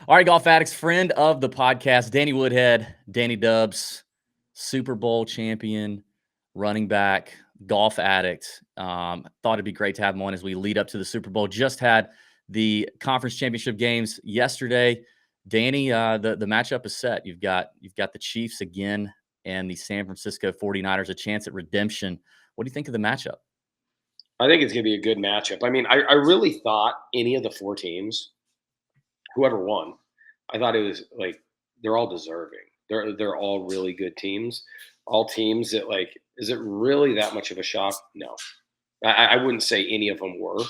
All right, golf addicts, friend of the podcast, Danny Woodhead, Danny Dubs, Super Bowl champion, running back, golf addict. Thought it'd be great to have him on as we lead up to the Super Bowl. Just had the conference championship games yesterday. Danny, the matchup is set. You've got the Chiefs again and the San Francisco 49ers, a chance at redemption. What do you think of the matchup? I think it's going to be a good matchup. I mean, I really thought any of the four teams, whoever won, I thought it was like they're all deserving. They're all really good teams. All teams that like, is it really that much of a shock? No, I wouldn't say any of them were.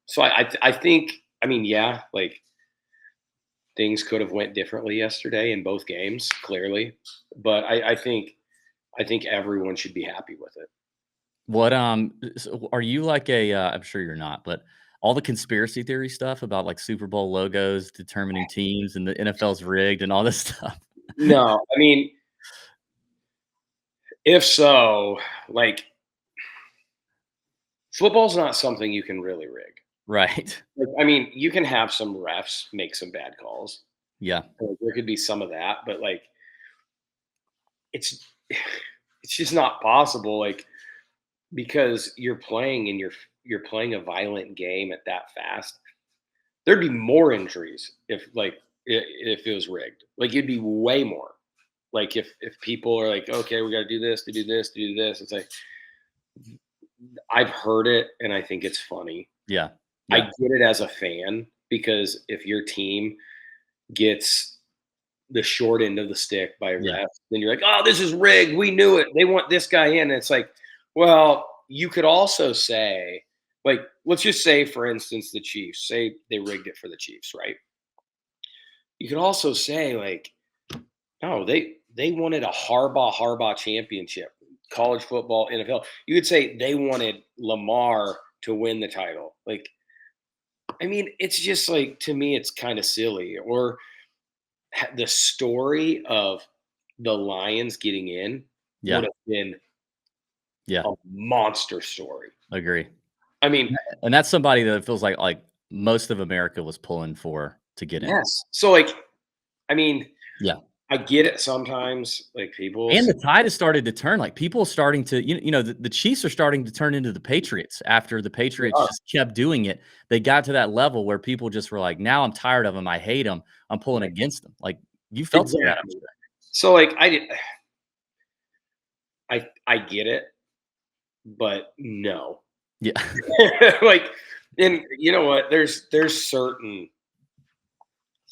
So I think, I mean, yeah, like things could have went differently yesterday in both games, clearly, but I think everyone should be happy with it. What so are you like a I'm sure you're not, but all the conspiracy theory stuff about like Super Bowl logos determining teams and the NFL's rigged and all this stuff. No, I mean, if so, like football's not something you can really rig. Right. Like, I mean, you can have some refs make some bad calls. Yeah. Like, there could be some of that, but like it's it's just not possible. Like because you're playing and you're playing a violent game at that fast. There'd be more injuries if it was rigged. Like it'd be way more. Like if people are like, okay, we got to do this, to do this, to do this. It's like I've heard it and I think it's funny. Yeah. I Yeah. get it as a fan because if your team gets the short end of the stick by Yeah. refs, then you're like, oh, this is rigged. We knew it. They want this guy in. And it's like, well, you could also say, like, let's just say, for instance, the Chiefs, say they rigged it for the Chiefs, right? You could also say, like, no, they wanted a Harbaugh championship, college football, NFL. You could say they wanted Lamar to win the title. Like, I mean, it's just like to me, it's kind of silly. Or the story of the Lions getting in would Yeah. have been Yeah. a monster story. Agree. I mean, And that's somebody that feels like most of America was pulling for to get in. yes. So like, I mean, Yeah. I get it sometimes. Like people And say, the tide has started to turn. Like people starting to, the Chiefs are starting to turn into the Patriots after the Patriots "Oh, just kept doing it. They got to that level where people just were like, now I'm tired of them. I hate them. I'm pulling right, against them. Like you felt some of that, I'm exactly." sure. So like, I get it, but no. Yeah. Like, and you know what? There's certain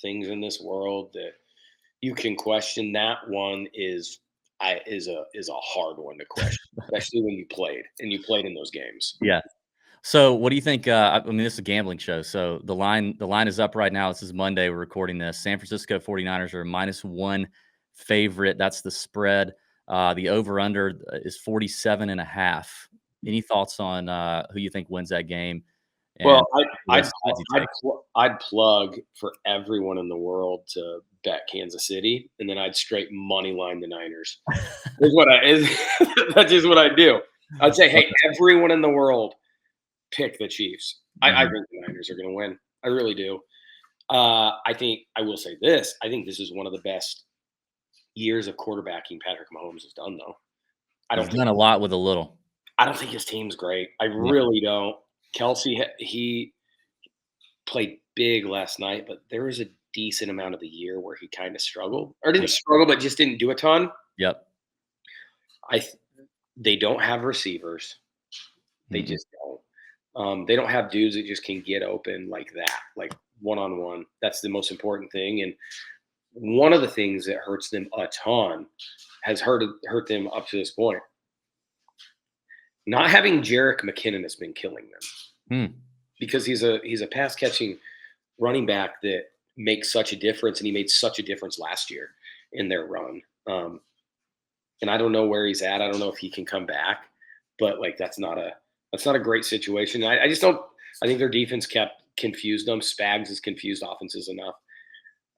things in this world that you can question. That one is a hard one to question, especially when you played in those games. Yeah. So what do you think? I mean, this is a gambling show. So the line is up right now. This is Monday. We're recording this. San Francisco 49ers are a -1 favorite. That's the spread. The over-under is 47.5. Any thoughts on who you think wins that game and Well, I'd both I'd sides you I'd, take? pl- I'd plug for everyone in the world to bet Kansas City, and then I'd straight money line the Niners. Is what I is That's just what I do. I'd say, hey, Okay. everyone in the world pick the Chiefs. I Mhm. think the Niners are going to win. I really do. I think I will say this. I think this is one of the best years of quarterbacking Patrick Mahomes has done, though. I He's don't think done a lot with a little. I don't think his team's great. I Yeah. really don't. Kelsey, he played big last night, but there was a decent amount of the year where he kind of struggled, or Yeah. didn't struggle, but just didn't do a ton. Yep. I th- they don't have receivers. They Mm-mm. just don't. They don't have dudes that just can get open like that, like one on one. That's the most important thing. And one of the things that hurts them a ton has hurt them up to this point. Not having Jarek McKinnon has been killing them Hmm. because he's a pass catching running back that makes such a difference, and he made such a difference last year in their run. And I don't know where he's at. I don't know if he can come back, but like that's not a great situation. I just don't. I think their defense kept confused them. Spags has confused offenses enough.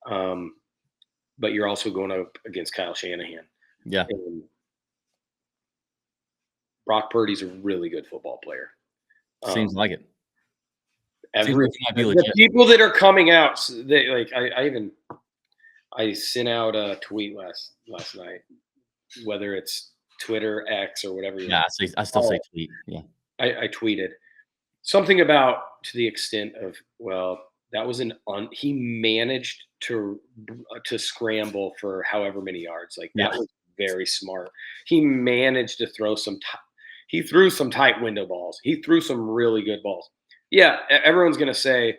Um, but you're also going up against Kyle Shanahan, Yeah. and Brock Purdy's a really good football player. Seems Um, like it. Every might be the legit. people that are coming out, they like I sent out a tweet last night, whether it's Twitter, X, or whatever you Yeah, want. I still say tweet. Yeah. I tweeted something about to the extent of, well, that was he managed to scramble for however many yards. Like Yeah. that was very smart. He managed to throw he threw some tight window balls. He threw some really good balls. Yeah, everyone's gonna say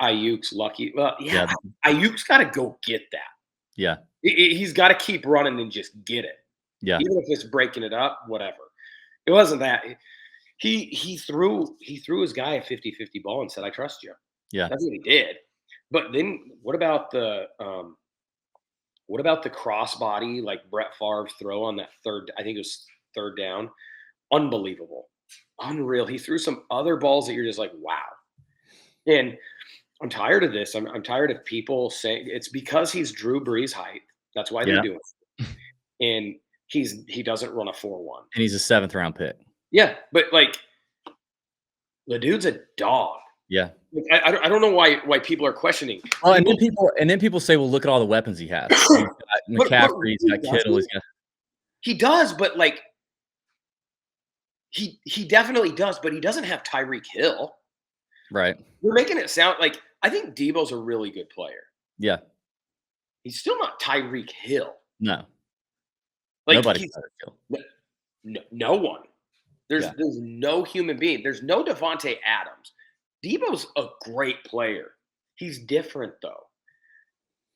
Ayuk's lucky. Well, yeah, Yeah. Ayuk's got to go get that. Yeah. He's got to keep running and just get it, Yeah. even if it's breaking it up. Whatever. It wasn't that. He threw his guy a 50-50 ball and said, "I trust you." Yeah. That's what he did. But then what about the crossbody like Brett Favre throw on that third? I think it was third down. Unbelievable, unreal. He threw some other balls that you're just like, wow. And I'm tired of this. I'm tired of people saying it's because he's Drew Brees' height. That's why they Yeah. do it. And he doesn't run a 4.1. And he's a 7th round pick. Yeah, but like the dude's a dog. Yeah. Like, I don't know why people are questioning. Well, and then people say, "Well, look at all the weapons he has." He's got McCaffrey, he's got Kittle, he's got. He does, but like he definitely does, but he doesn't have Tyreek Hill. Right. You're making it sound like I think Debo's a really good player. Yeah. He's still not Tyreek Hill. No. Like Nobody. no one. There's Yeah. there's no human being. There's no Devontae Adams. Debo's a great player. He's different though.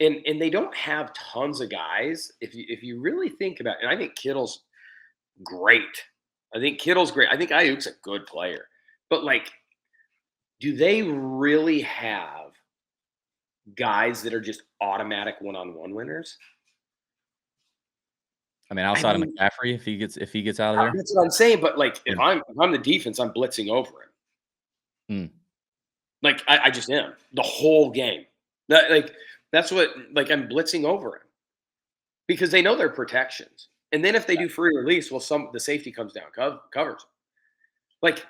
And they don't have tons of guys. If you really think about it, and I think Kittle's great. I think Kittle's great. I think Ayuk's a good player. But like, do they really have guys that are just automatic one-on-one winners? I mean, outside I of McCaffrey, if he gets out of there. That's what I'm saying. But like, if Yeah. I'm the defense, I'm blitzing over him. Mm. Like I just am the whole game. That's what I'm blitzing over him because they know their protections. And then if they do free release, well, the safety comes down, covers them. Like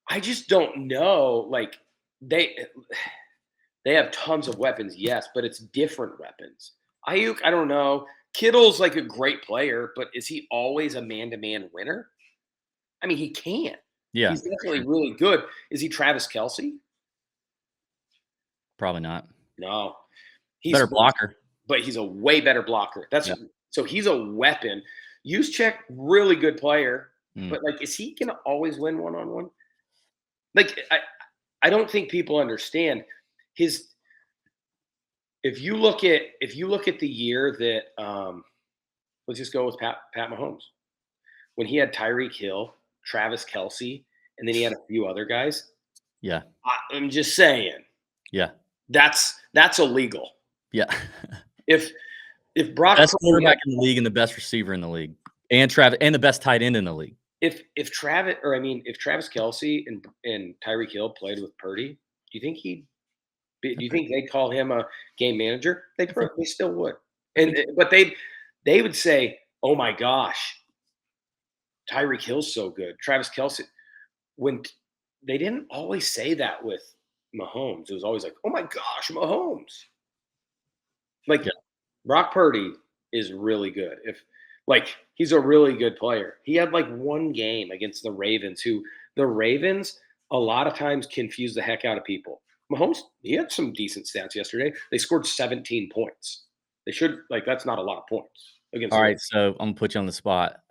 I just don't know. Like they have tons of weapons, yes, but it's different weapons. Ayuk, I don't know. Kittle's like a great player, but is he always a man-to-man winner? I mean, he can. Yeah. He's definitely really good. Is he Travis Kelce? Probably not. No. He's Better blocker. But he's a way better blocker. So he's a weapon. Juszczyk, really good player, but like, is he gonna always win one-on-one? Like, I don't think people understand his. If you look at the year that let's just go with Pat Mahomes, when he had Tyreek Hill, Travis Kelce, and then he had a few other guys. Yeah. I'm just saying. Yeah. That's illegal. Yeah. If Brock best quarterback in the league and the best receiver in the league, and the best tight end in the league. If Travis Kelce and Tyreek Hill played with Purdy, do you think they'd call him a game manager? They still would. But they would say, "Oh my gosh, Tyreek Hill's so good." Travis Kelce, when they didn't always say that with Mahomes, it was always like, "Oh my gosh, Mahomes." Like, yeah. Brock Purdy is really good. He's a really good player. He had like one game against the Ravens, the Ravens a lot of times confuse the heck out of people. Mahomes, he had some decent stats yesterday. They scored 17 points. They should, that's not a lot of points against. All right, so I'm gonna put you on the spot.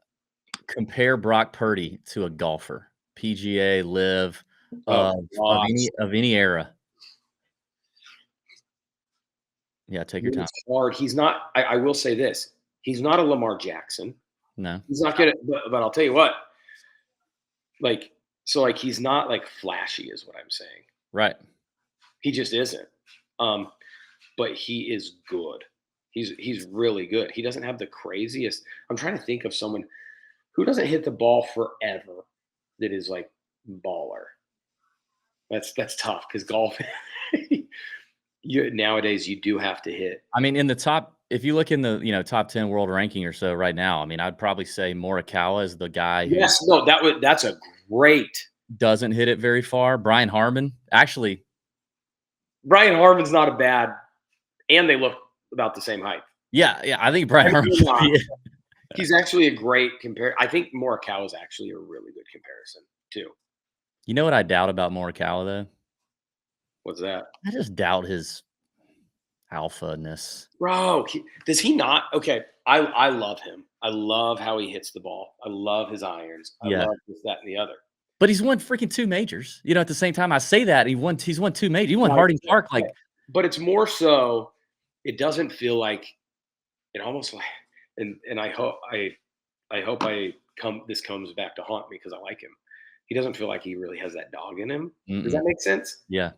Compare Brock Purdy to a golfer, PGA, Live, of any era. Yeah, take your time. It's hard. He's not. I will say this: he's not a Lamar Jackson. No, he's not good. But I'll tell you what. He's not flashy, is what I'm saying. Right. He just isn't. But he is good. He's really good. He doesn't have the craziest. I'm trying to think of someone who doesn't hit the ball forever that is like baller. That's tough because golf. Nowadays you do have to hit. I mean, in the top, if you look in the top 10 world ranking or so right now, I mean, I'd probably say Morikawa is the guy. Yes, no, that's a great doesn't hit it very far. Brian Harmon, actually, Brian Harmon's not a bad, and they look about the same height. yeah, I think Brian I mean, Harmon's they're not. pretty He's actually a great compare. I think Morikawa is actually a really good comparison too. You know what I doubt about Morikawa, though? What's that? I just doubt his alpha-ness. Bro, does he not? Okay, I love him. I love how he hits the ball. I love his irons. I Yeah. love this, that, and the other. But he's won freaking 2 majors. You know, at the same time, I say that, he's won 2 majors. He won Right. Harding Park, Yeah. like But it's more so, it doesn't feel like it almost like, and I hope this comes back to haunt me because I like him. He doesn't feel like he really has that dog in him. Does mm-mm. that make sense? Yeah.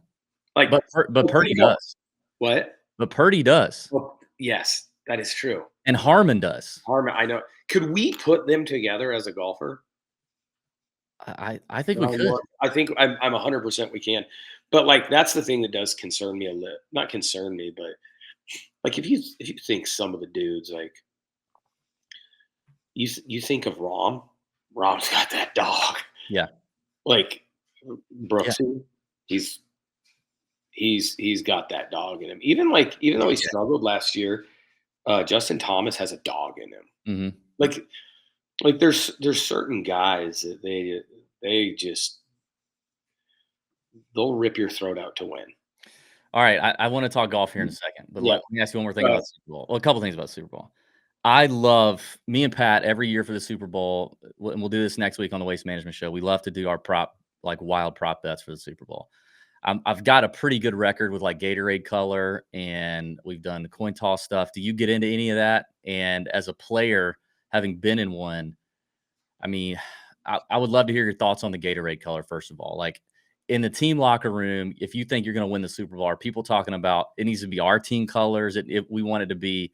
Like, But Purdy does. what? But Purdy does, Well, yes, that is true. and Harmon does. Harmon, I know. Could we put them together as a golfer? I think we could. I think I'm 100% we can. But like that's the thing that does concern me a little. Not concern me, but like if you think some of the dudes like you think of Rom, Rom's got that dog. Yeah. Like Yeah. Brooksy, he's he's got that dog in him. Even though he struggled last year, Justin Thomas has a dog in him. Mhm. Like there's certain guys that they just they'll rip your throat out to win. All right, I wanna talk golf here in a second, but Yeah. let me ask you one more thing about the Super Bowl. Well, a couple things about the Super Bowl. I love me and Pat every year for the Super Bowl, and we'll do this next week on the Waste Management Show. We love to do our like wild prop bets for the Super Bowl. I've got a pretty good record with like Gatorade color, and we've done the coin toss stuff. Do you get into any of that? And as a player, having been in one, I mean, I would love to hear your thoughts on the Gatorade color, first of all. Like in the team locker room, if you think you're going to win the Super Bowl, are people talking about it needs to be our team colors? If we want it to be,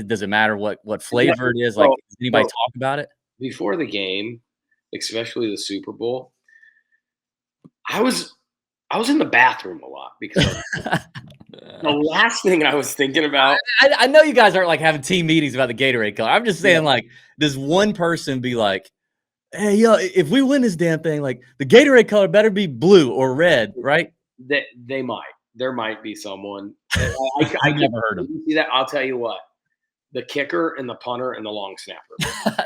does it matter what flavor it is? Like, So, does anybody so talk about it? before the game, especially the Super Bowl, I was in the bathroom a lot because the last thing I was thinking about. I know you guys aren't like having team meetings about the Gatorade color. I'm just saying, like, does one person be like, "Hey, yo, if we win this damn thing, like the Gatorade color better be blue or red, right?" They might. There might be someone. I I never heard them. see that. I'll tell you what. The kicker and the punter and the long snapper.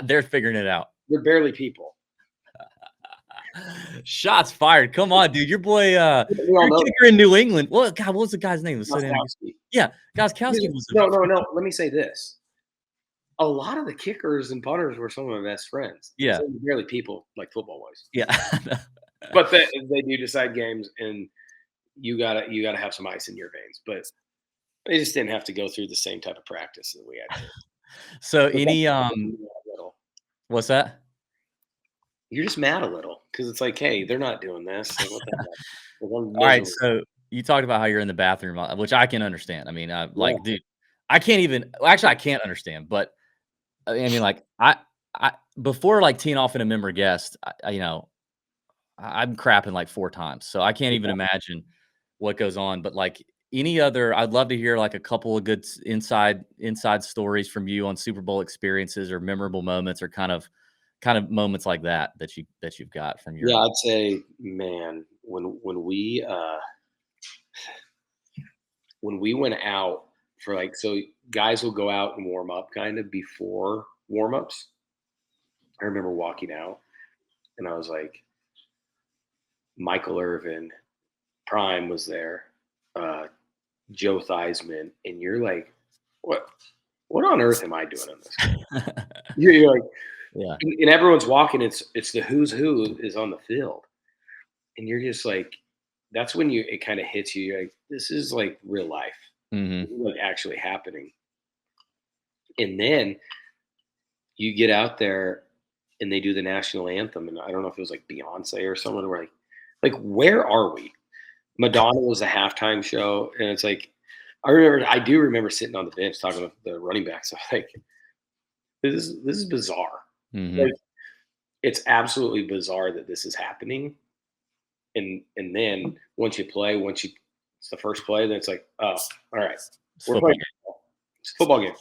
They're figuring it out. They're barely people. Shots fired. Come on, dude. Your boy, We all your know kicker in New England. What was the guy's name? Gostkowski. Yeah, Gostkowski was No. Let me say this. A lot of the kickers and punters were some of my best friends. Yeah. So they're barely people like football wise. Yeah. But they do decide games, and you gotta have some ice in your veins. But they just didn't have to go through the same type of practice that we had. So But any little. what's that? You're just mad a little because it's like, hey, they're not doing this. Like, what the heck? Like, I'm All right, miserable. so you talked about how you're in the bathroom, which I can understand. I mean, Yeah. like, dude, I can't even. Well, actually, I can't understand. But I mean, like, I before like teeing off in a member guest, I'm crapping like 4 times, so I can't even imagine what goes on. But like any other, I'd love to hear like a couple of good inside stories from you on Super Bowl experiences or memorable moments or kind of moments like that you've got from your. Yeah, I'd say, man, when we went out for like, so guys will go out and warm up kind of before warm ups. I remember walking out and I was like, Michael Irvin, Prime was there, Joe Theismann, and you're like, what on earth am I doing in this game? You're like, Yeah. and everyone's walking. It's the who's who is on the field, and you're just like, that's when it kind of hits you. You're like, this is like real life, Mhm. this is like actually happening. And then you get out there, and they do the national anthem, and I don't know if it was like Beyonce or someone. We're like, where are we? Madonna was a halftime show, and it's like, I do remember sitting on the bench talking to the running backs. I'm like, this is bizarre. Mhm. Like, it's absolutely bizarre that this is happening. And then it's the first play, then it's like, oh, all right, It's we're football playing. game. It's a football game.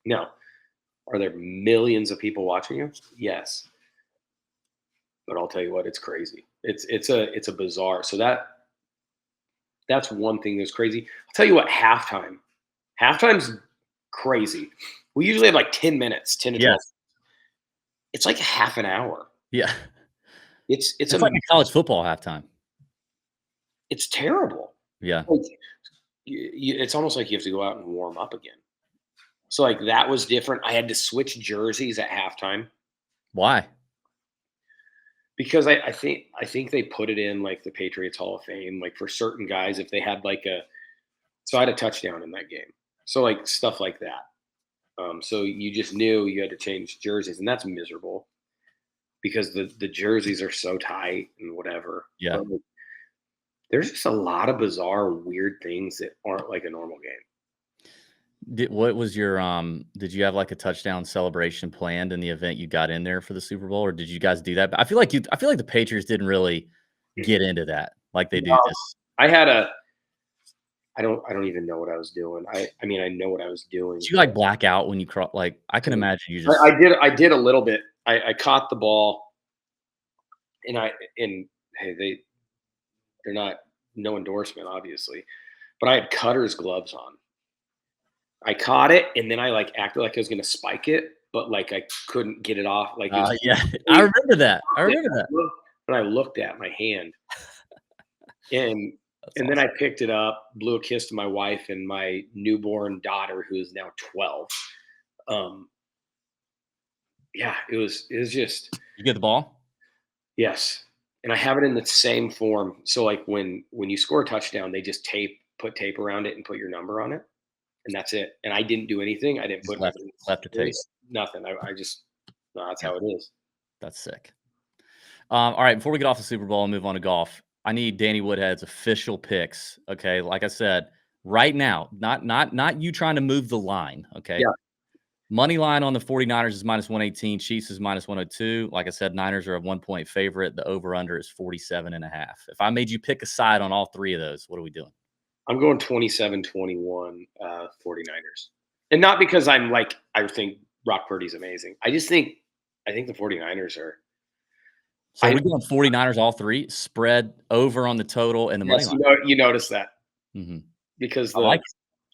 No, are there millions of people watching you? Yes, but I'll tell you what, it's crazy. It's a bizarre. So that's one thing that's crazy. I'll tell you what, halftime's crazy. We usually have like 10 minutes, 10 to 12. Yes. It's like a half an hour. Yeah. It's It's like a college football halftime. it's terrible. Yeah. Like, it's almost like you have to go out and warm up again. So like that was different. I had to switch jerseys at halftime Why? because I think they put it in like the Patriots Hall of Fame, like for certain guys if they had like a so I had a touchdown in that game. So like stuff like that. So you just knew you had to change jerseys, and that's miserable because the jerseys are so tight and whatever. Yeah. But like, there's just a lot of bizarre, weird things that aren't like a normal game. What was your did you have like a touchdown celebration planned in the event you got in there for the Super Bowl, or did you guys do that? I feel like the Patriots didn't really get into that like they do No, this. I had a I don't even know what I was doing. I mean I know what I was doing. Did you like black out when you cross? Like I can imagine you just I did a little bit. I caught the ball and hey they're not no endorsement obviously, but I had cutter's gloves on. I caught it and then I like acted like I was gonna spike it, but like I couldn't get it off. Like it was yeah, I remember that. I remember that. and I looked at my hand and That's and then I awesome. picked it up, blew a kiss to my wife and my newborn daughter who is now 12. Um, yeah, it was just You get the ball? yes. And I have it in the same form. So like when you score a touchdown, they just put tape around it and put your number on it, and that's it. And I didn't do anything. I didn't Just put left the tape. nothing. I just no, that's Yeah, how it is. that's sick. All right, before we get off the Super Bowl and move on to golf, I need Danny Woodhead's official picks. Okay, like I said, right now, not you trying to move the line. Okay, Yeah, money line on the 49ers is -118, Chiefs is -102. Like I said, Niners are a 1-point favorite. The over/under is 47.5. If I made you pick a side on all three of those, what are we doing? I'm going 27-21 49ers. And not because I'm like I think Brock Purdy's amazing. I think the 49ers are So I we're going 49ers all three, spread over on the total and the money yes, line. you noticed that Mhm. because I like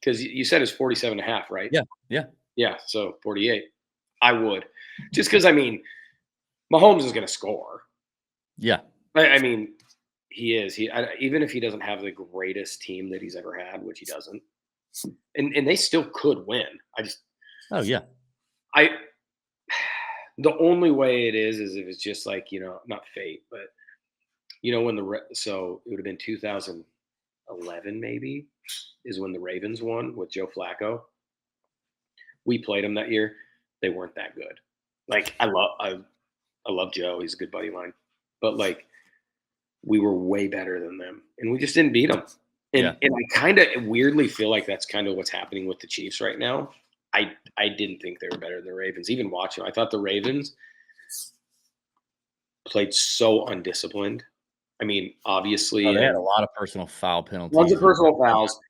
it. you said it's 47 and a half, right? Yeah, yeah, Yeah, so 48. I would. Just because I mean, Mahomes is going to score. yeah, I mean, he is. Even if he doesn't have the greatest team that he's ever had, which he doesn't, and they still could win. oh yeah, I the only way it is if it's just like not fate, but when so it would have been 2011 maybe is when the Ravens won with Joe Flacco. We played them that year. They weren't that good. Like I love Joe. He's a good buddy of mine, but like we were way better than them, and we just didn't beat them. yeah. And I kind of weirdly feel like that's kind of what's happening with the Chiefs right now. I didn't think they were better than the Ravens. Even watching, I thought the Ravens played so undisciplined. I mean, Oh, obviously, they had a and lot of personal foul tons penalties. of personal fouls.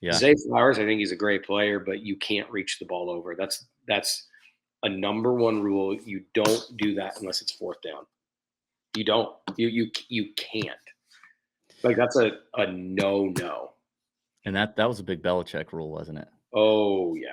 Yeah, Zay Flowers, I think he's a great player, but you can't reach the ball over. That's a number one rule. You don't do that unless it's fourth down. You don't. You can't. Like that's a no. and that was a big Belichick rule, wasn't it? Oh yeah.